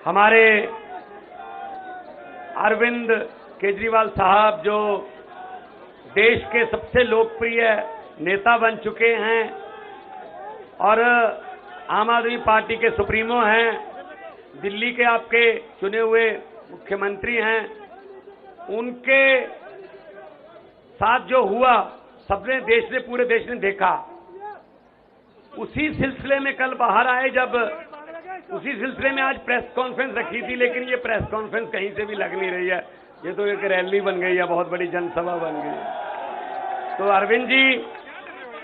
हमारे अरविंद केजरीवाल साहब जो देश के सबसे लोकप्रिय नेता बन चुके हैं और आम आदमी पार्टी के सुप्रीमो हैं, दिल्ली के आपके चुने हुए मुख्यमंत्री हैं, उनके साथ जो हुआ सबने पूरे देश ने देखा। उसी सिलसिले में कल बाहर आए, जब उसी सिलसिले में आज प्रेस कॉन्फ्रेंस रखी थी, लेकिन ये प्रेस कॉन्फ्रेंस कहीं से भी लग नहीं रही है, ये तो एक रैली बन गई है, बहुत बड़ी जनसभा बन गई। तो अरविंद जी,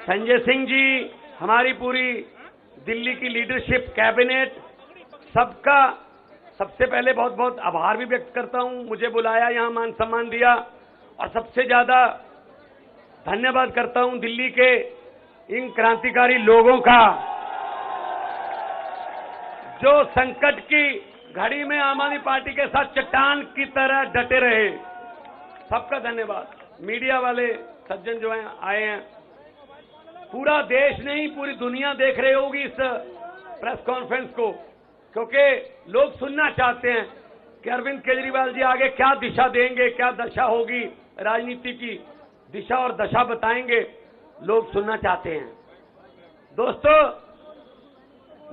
संजय सिंह जी, हमारी पूरी दिल्ली की लीडरशिप, कैबिनेट, सबका सबसे पहले बहुत बहुत आभार भी व्यक्त करता हूं। मुझे बुलाया, यहां मान सम्मान दिया, और सबसे ज्यादा धन्यवाद करता हूं दिल्ली के इन क्रांतिकारी लोगों का जो संकट की घड़ी में आम आदमी पार्टी के साथ चट्टान की तरह डटे रहे। सबका धन्यवाद। मीडिया वाले सज्जन जो हैं आए हैं, पूरा देश नहीं पूरी दुनिया देख रही होगी इस प्रेस कॉन्फ्रेंस को, क्योंकि लोग सुनना चाहते हैं कि अरविंद केजरीवाल जी आगे क्या दिशा देंगे, क्या दशा होगी, राजनीति की दिशा और दशा बताएंगे, लोग सुनना चाहते हैं। दोस्तों,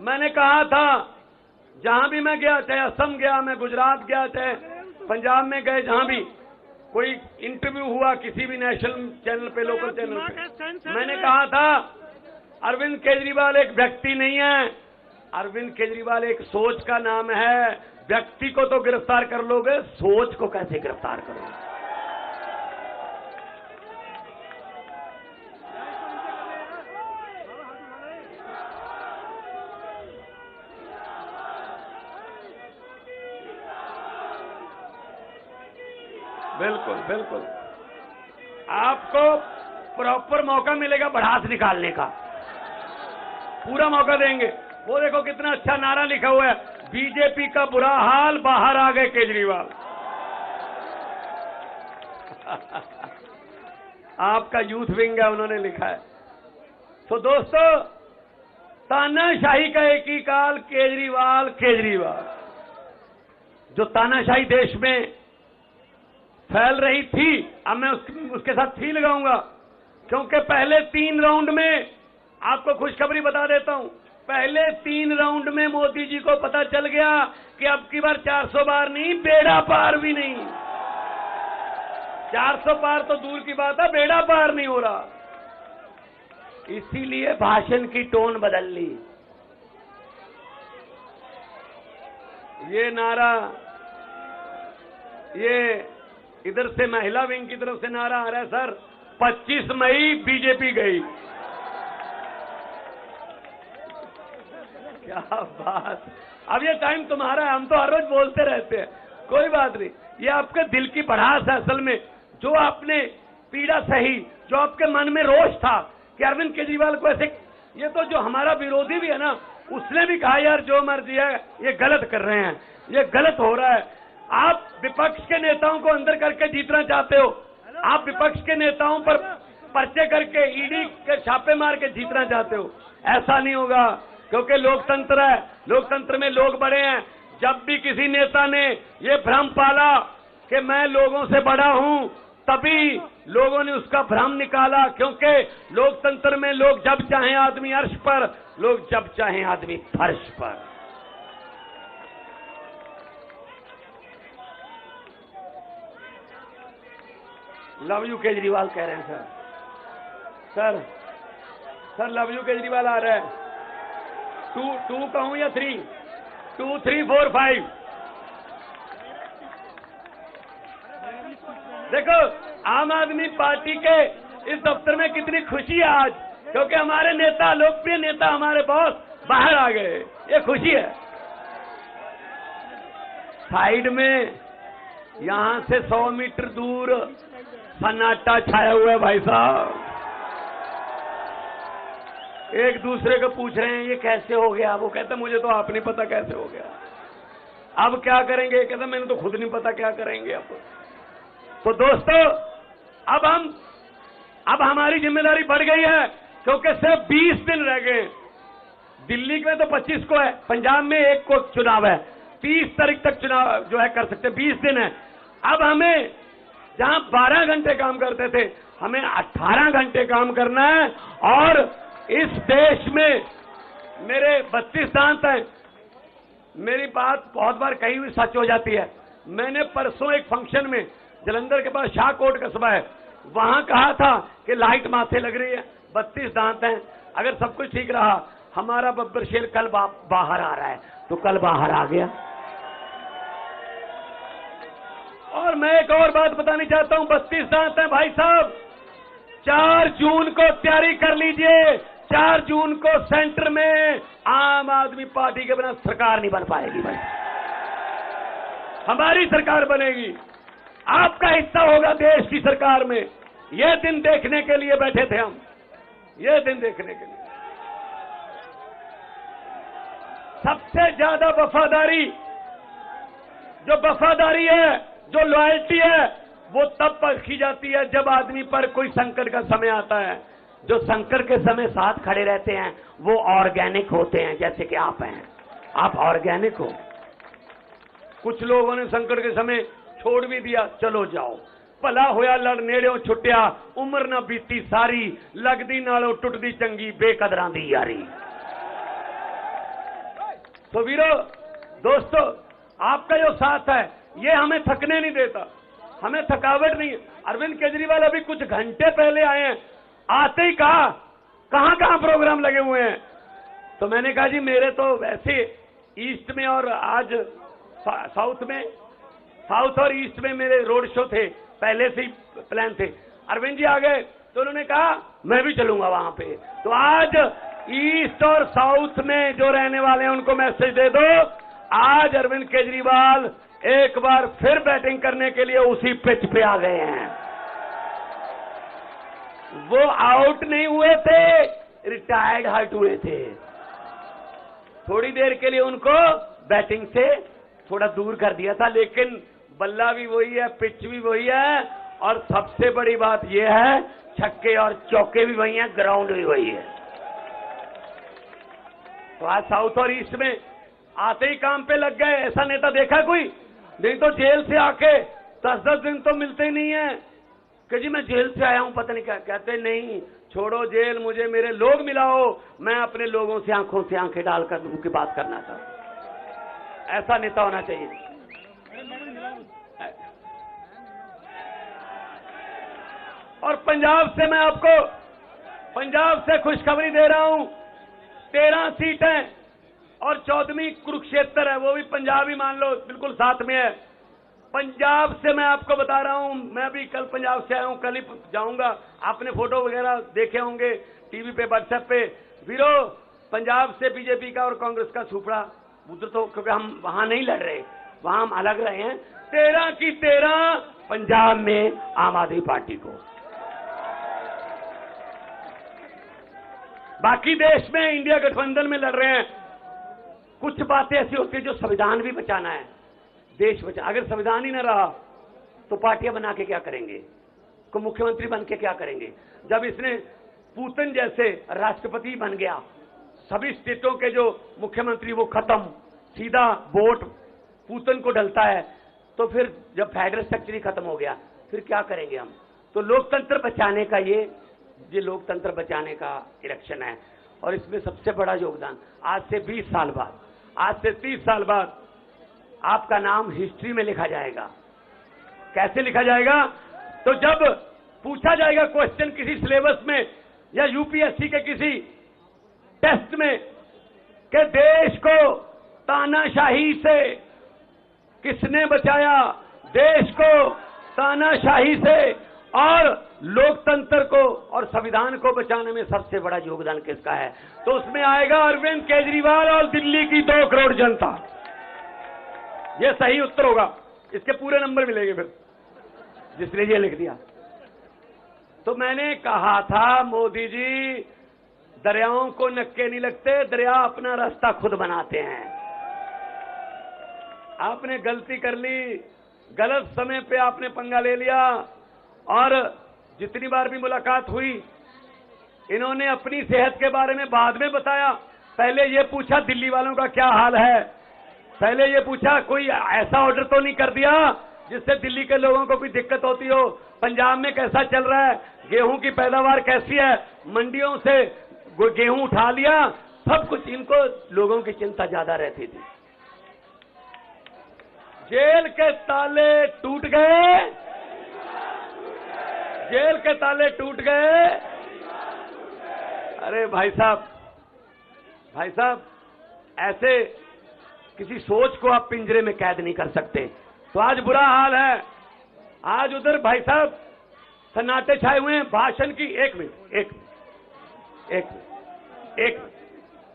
मैंने कहा था जहां भी मैं गया, चाहे असम गया, मैं गुजरात गया, चाहे पंजाब में गए, जहां भी कोई इंटरव्यू हुआ किसी भी नेशनल चैनल पे, लोकल चैनल पे, मैंने कहा था अरविंद केजरीवाल एक व्यक्ति नहीं है, अरविंद केजरीवाल एक सोच का नाम है। व्यक्ति को तो गिरफ्तार कर लोगे, सोच को कैसे गिरफ्तार करोगे? बिल्कुल बिल्कुल, आपको प्रॉपर मौका मिलेगा भड़ास निकालने का, पूरा मौका देंगे। वो देखो कितना अच्छा नारा लिखा हुआ है, बीजेपी का बुरा हाल, बाहर आ गए केजरीवाल। आपका यूथ विंग है, उन्होंने लिखा है। तो दोस्तों, तानाशाही का एक ही काल, केजरीवाल केजरीवाल। जो तानाशाही देश में फैल रही थी, अब मैं उसके साथ थी लगाऊंगा, क्योंकि पहले 3 राउंड में, आपको खुशखबरी बता देता हूं, पहले 3 राउंड में मोदी जी को पता चल गया कि अब की बार 400 बार नहीं, बेड़ा पार भी नहीं। 400 पार तो दूर की बात है, बेड़ा पार नहीं हो रहा। इसीलिए भाषण की टोन बदल ली। ये नारा, ये इधर से महिला विंग की तरफ से नारा आ रहा है, सर 25 मई बीजेपी गई। क्या बात। अब ये टाइम तुम्हारा है, हम तो हर रोज बोलते रहते हैं, कोई बात नहीं। ये आपके दिल की भड़ास है असल में, जो आपने पीड़ा सही, जो आपके मन में रोष था कि अरविंद केजरीवाल को ऐसे, ये तो जो हमारा विरोधी भी है ना, उसने भी कहा यार जो मर्जी है, ये गलत कर रहे हैं, ये गलत हो रहा है। आप विपक्ष के नेताओं को अंदर करके जीतना चाहते हो, आप विपक्ष के नेताओं पर पर्चे करके ईडी के छापे मार के जीतना चाहते हो, ऐसा नहीं होगा, क्योंकि लोकतंत्र है, लोकतंत्र में लोग बड़े हैं। जब भी किसी नेता ने ये भ्रम पाला कि मैं लोगों से बड़ा हूं, तभी लोगों ने उसका भ्रम निकाला, क्योंकि लोकतंत्र में लोग जब चाहें आदमी अर्श पर, लोग जब चाहें आदमी फर्श पर। लव यू केजरीवाल कह रहे हैं सर लव यू केजरीवाल आ रहा है। 2 कहूं या 3? 2 3 4 5। देखो, आम आदमी पार्टी के इस दफ्तर में कितनी खुशी है आज, क्योंकि हमारे नेता, लोकप्रिय नेता, हमारे बॉस बाहर आ गए, ये खुशी है। साइड में यहां से 100 मीटर दूर सन्नाटा छाया हुआ है भाई साहब, एक दूसरे को पूछ रहे हैं ये कैसे हो गया। वो कहता मुझे तो आप नहीं पता कैसे हो गया, अब क्या करेंगे? कहता मैंने तो खुद नहीं पता क्या करेंगे अब। तो दोस्तों, अब हमारी जिम्मेदारी बढ़ गई है, क्योंकि सिर्फ 20 दिन रह गए। दिल्ली में तो 25 को है, पंजाब में 1 को चुनाव है, 30 तारीख तक चुनाव जो है कर सकते हैं, 20 दिन है। अब हमें जहां 12 घंटे काम करते थे, हमें 18 घंटे काम करना है। और इस देश में मेरे 32 दांत हैं। मेरी बात बहुत बार कही हुई सच हो जाती है। मैंने परसों एक फंक्शन में, जलंधर के पास शाहकोट कस्बा है, वहां कहा था कि लाइट माथे लग रही है, 32 दांत हैं, अगर सब कुछ ठीक रहा, हमारा बब्बर शेर कल बाहर आ रहा है, तो कल बाहर आ गया। और मैं एक और बात बतानी चाहता हूं, 32 दांत हैं भाई साहब। 4 जून को तैयारी कर लीजिए। 4 जून को सेंटर में आम आदमी पार्टी के बिना सरकार नहीं बन पाएगी भाई, हमारी सरकार बनेगी। आपका हिस्सा होगा देश की सरकार में। यह दिन देखने के लिए बैठे थे हम, यह दिन देखने के लिए। सबसे ज्यादा वफादारी है, जो लॉयल्टी है, वो तब परखी जाती है जब आदमी पर कोई संकट का समय आता है। जो संकट के समय साथ खड़े रहते हैं वो ऑर्गेनिक होते हैं, जैसे कि आप हैं, आप ऑर्गेनिक हो। कुछ लोगों ने संकट के समय छोड़ भी दिया, चलो जाओ, भला होया लड़ नेड़ों छुट्टिया, उम्र ना बीती सारी, लगदी नालों टुटदी चंगी, बेकदरां दी यारी। तो वीरो दोस्तों, आपका जो साथ है ये हमें थकने नहीं देता, हमें थकावट नहीं है। अरविंद केजरीवाल अभी कुछ घंटे पहले आए हैं, आते ही कहा कहां प्रोग्राम लगे हुए हैं। तो मैंने कहा जी मेरे तो वैसे ईस्ट में और आज साउथ और ईस्ट में मेरे रोड शो थे, पहले से ही प्लान थे। अरविंद जी आ गए तो उन्होंने कहा मैं भी चलूंगा वहां पे। तो आज ईस्ट और साउथ में जो रहने वाले हैं उनको मैसेज दे दो, आज अरविंद केजरीवाल एक बार फिर बैटिंग करने के लिए उसी पिच पे आ गए हैं। वो आउट नहीं हुए थे, रिटायर्ड हर्ट हुए थे। थोड़ी देर के लिए उनको बैटिंग से थोड़ा दूर कर दिया था, लेकिन बल्ला भी वही है, पिच भी वही है, और सबसे बड़ी बात यह है छक्के और चौके भी वही हैं, ग्राउंड भी वही है। तो आज साउथ और ईस्ट में आते ही काम पे लग गए। ऐसा नेता देखा कोई? नहीं तो जेल से आके 10-10 दिन तो मिलते ही नहीं है कि जी मैं जेल से आया हूं, पता नहीं क्या कहते। नहीं, छोड़ो जेल, मुझे मेरे लोग मिलाओ, मैं अपने लोगों से आंखों से आंखें डालकर उनकी बात करना चाहता। ऐसा नेता होना चाहिए। और पंजाब से मैं आपको पंजाब से खुशखबरी दे रहा हूं, 13 सीटें और 14वीं कुरुक्षेत्र है, वो भी पंजाब ही मान लो, बिल्कुल साथ में है। पंजाब से मैं आपको बता रहा हूं, मैं भी कल पंजाब से आया हूं, कल ही जाऊंगा। आपने फोटो वगैरह देखे होंगे टीवी पे, व्हाट्सएप पे। वीरो, पंजाब से बीजेपी का और कांग्रेस का सुपड़ा उधर, तो क्योंकि हम वहां नहीं लड़ रहे, वहां हम अलग रहे हैं। 13 की 13 पंजाब में आम आदमी पार्टी को। बाकी देश में इंडिया गठबंधन में लड़ रहे हैं। कुछ बातें ऐसी होती है जो संविधान भी बचाना है, देश बचा। अगर संविधान ही न रहा तो पार्टियां बना के क्या करेंगे, को मुख्यमंत्री बन के क्या करेंगे। जब इसने पुतिन जैसे राष्ट्रपति बन गया, सभी स्टेटों के जो मुख्यमंत्री वो खत्म, सीधा वोट पुतिन को डलता है, तो फिर जब फेडरल स्ट्रक्चर ही खत्म हो गया, फिर क्या करेंगे हम। तो लोकतंत्र बचाने का ये लोकतंत्र बचाने का इलेक्शन है। और इसमें सबसे बड़ा योगदान, आज से 20 साल बाद, आज से 30 साल बाद आपका नाम हिस्ट्री में लिखा जाएगा। कैसे लिखा जाएगा? तो जब पूछा जाएगा क्वेश्चन किसी सिलेबस में या यूपीएससी के किसी टेस्ट में कि देश को तानाशाही से किसने बचाया, देश को तानाशाही से और लोकतंत्र को और संविधान को बचाने में सबसे बड़ा योगदान किसका है, तो उसमें आएगा अरविंद केजरीवाल और दिल्ली की 2 करोड़ जनता। यह सही उत्तर होगा, इसके पूरे नंबर मिलेंगे फिर जिसने ये लिख दिया। तो मैंने कहा था मोदी जी, दरियाओं को नक्के नहीं लगते, दरिया अपना रास्ता खुद बनाते हैं। आपने गलती कर ली, गलत समय पे आपने पंगा ले लिया। और जितनी बार भी मुलाकात हुई, इन्होंने अपनी सेहत के बारे में बाद में बताया, पहले ये पूछा दिल्ली वालों का क्या हाल है। पहले ये पूछा कोई ऐसा ऑर्डर तो नहीं कर दिया जिससे दिल्ली के लोगों को कोई दिक्कत होती हो? पंजाब में कैसा चल रहा है, गेहूं की पैदावार कैसी है, मंडियों से गेहूं उठा लिया, सब कुछ। इनको लोगों की चिंता ज्यादा रहती थी। जेल के ताले टूट गए, जेल के ताले टूट गए। अरे भाई साहब, भाई साहब, ऐसे किसी सोच को आप पिंजरे में कैद नहीं कर सकते। तो आज बुरा हाल है। आज उधर भाई साहब सन्नाटे छाए हुए हैं भाषण की। एक मिनट,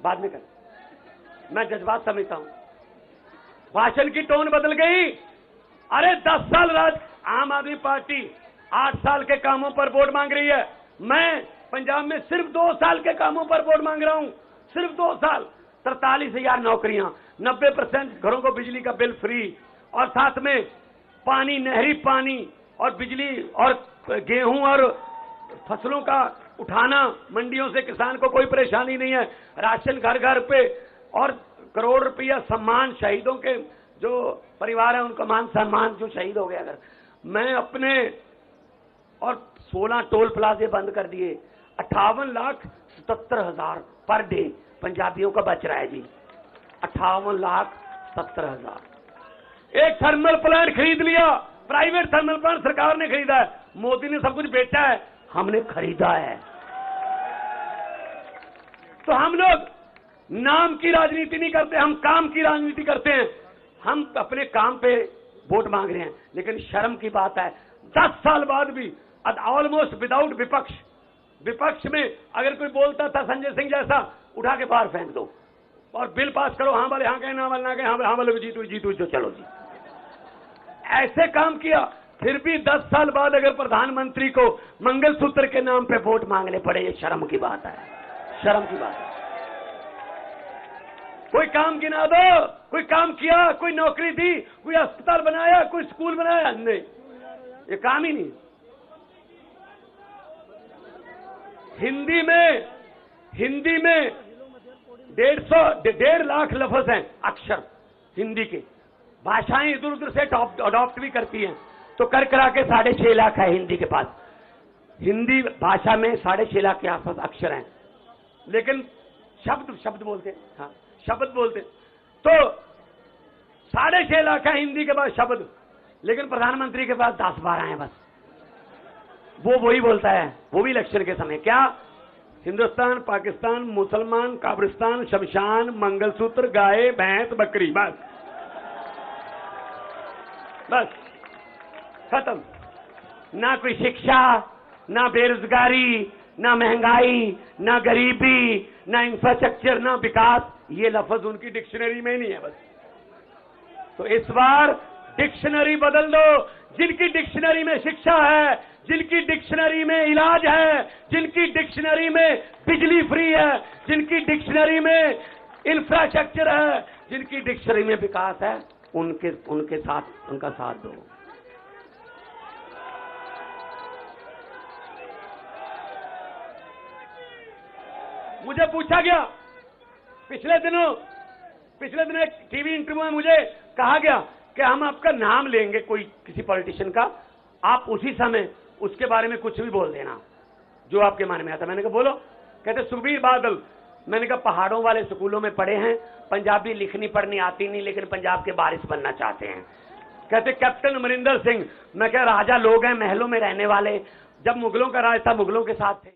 बाद में कर, मैं जज्बात समझता हूं। भाषण की टोन बदल गई। अरे 10 साल राज आम आदमी पार्टी 8 साल के कामों पर वोट मांग रही है। मैं पंजाब में सिर्फ 2 साल के कामों पर वोट मांग रहा हूं, सिर्फ 2 साल। 43,000 नौकरियां, 90% घरों को बिजली का बिल फ्री, और साथ में पानी, नहरी पानी और बिजली और गेहूं और फसलों का उठाना, मंडियों से किसान को कोई परेशानी नहीं है, राशन घर घर पे, और करोड़ रुपया सम्मान शहीदों के जो परिवार है उनका मान सम्मान जो शहीद हो गया। अगर मैं अपने, और 16 टोल प्लाजे बंद कर दिए, 58,77,000 पर डे पंजाबियों का बच रहा है जी। 58,70,000। एक थर्मल प्लांट खरीद लिया, प्राइवेट थर्मल प्लांट सरकार ने खरीदा है। मोदी ने सब कुछ बेचा है, हमने खरीदा है। तो हम लोग नाम की राजनीति नहीं करते, हम काम की राजनीति करते हैं। हम अपने काम पे वोट मांग रहे हैं, लेकिन शर्म की बात है 10 साल बाद भी ऑलमोस्ट विदाउट विपक्ष, विपक्ष में अगर कोई बोलता था संजय सिंह जैसा, उठा के बाहर फेंक दो और बिल पास करो। हाँ वाले हाँ कहें, ना वाले ना कहें, हाँ वाले जीतू तो चलो जी। ऐसे काम किया। फिर भी 10 साल बाद अगर प्रधानमंत्री को मंगलसूत्र के नाम पे वोट मांगने पड़े, ये शर्म की बात है, शर्म की बात है। कोई काम गिना दो, कोई काम किया, कोई नौकरी दी, कोई अस्पताल बनाया, कोई स्कूल बनाया? नहीं, ये काम ही नहीं। हिंदी में 1.5 लाख लफ्ज हैं, अक्षर हिंदी के। भाषाएं इधर उधर से अडॉप्ट भी करती हैं, तो कर करा के 6.5 लाख है हिंदी के पास। हिंदी भाषा में 6.5 लाख के आसपास अक्षर हैं, लेकिन शब्द बोलते, हाँ शब्द बोलते, तो 6.5 लाख है हिंदी के पास शब्द, लेकिन प्रधानमंत्री के पास 10-12 हैं बस। वो वही बोलता है, वो भी इलेक्शन के समय, क्या हिंदुस्तान, पाकिस्तान, मुसलमान, काब्रिस्तान, शमशान, मंगलसूत्र, गाय, भैंस, बकरी, बस बस खत्म। ना कोई शिक्षा, ना बेरोजगारी, ना महंगाई, ना गरीबी, ना इंफ्रास्ट्रक्चर, ना विकास, ये लफ्ज उनकी डिक्शनरी में नहीं है बस। तो इस बार डिक्शनरी बदल दो। जिनकी डिक्शनरी में शिक्षा है, जिनकी डिक्शनरी में इलाज है, जिनकी डिक्शनरी में बिजली फ्री है, जिनकी डिक्शनरी में इंफ्रास्ट्रक्चर है, जिनकी डिक्शनरी में विकास है, उनके साथ उनका साथ दो। मुझे पूछा गया पिछले दिनों एक टीवी इंटरव्यू में मुझे कहा गया कि हम आपका नाम लेंगे कोई किसी पॉलिटिशियन का, आप उसी समय उसके बारे में कुछ भी बोल देना जो आपके मन में आता। मैंने कहा बोलो। कहते सुखबीर बादल। मैंने कहा पहाड़ों वाले स्कूलों में पढ़े हैं, पंजाबी लिखनी पढ़नी आती नहीं, लेकिन पंजाब के वारिस बनना चाहते हैं। कहते कैप्टन अमरिंदर सिंह। मैं कहा राजा लोग हैं, महलों में रहने वाले, जब मुगलों का राज था मुगलों के साथ थे।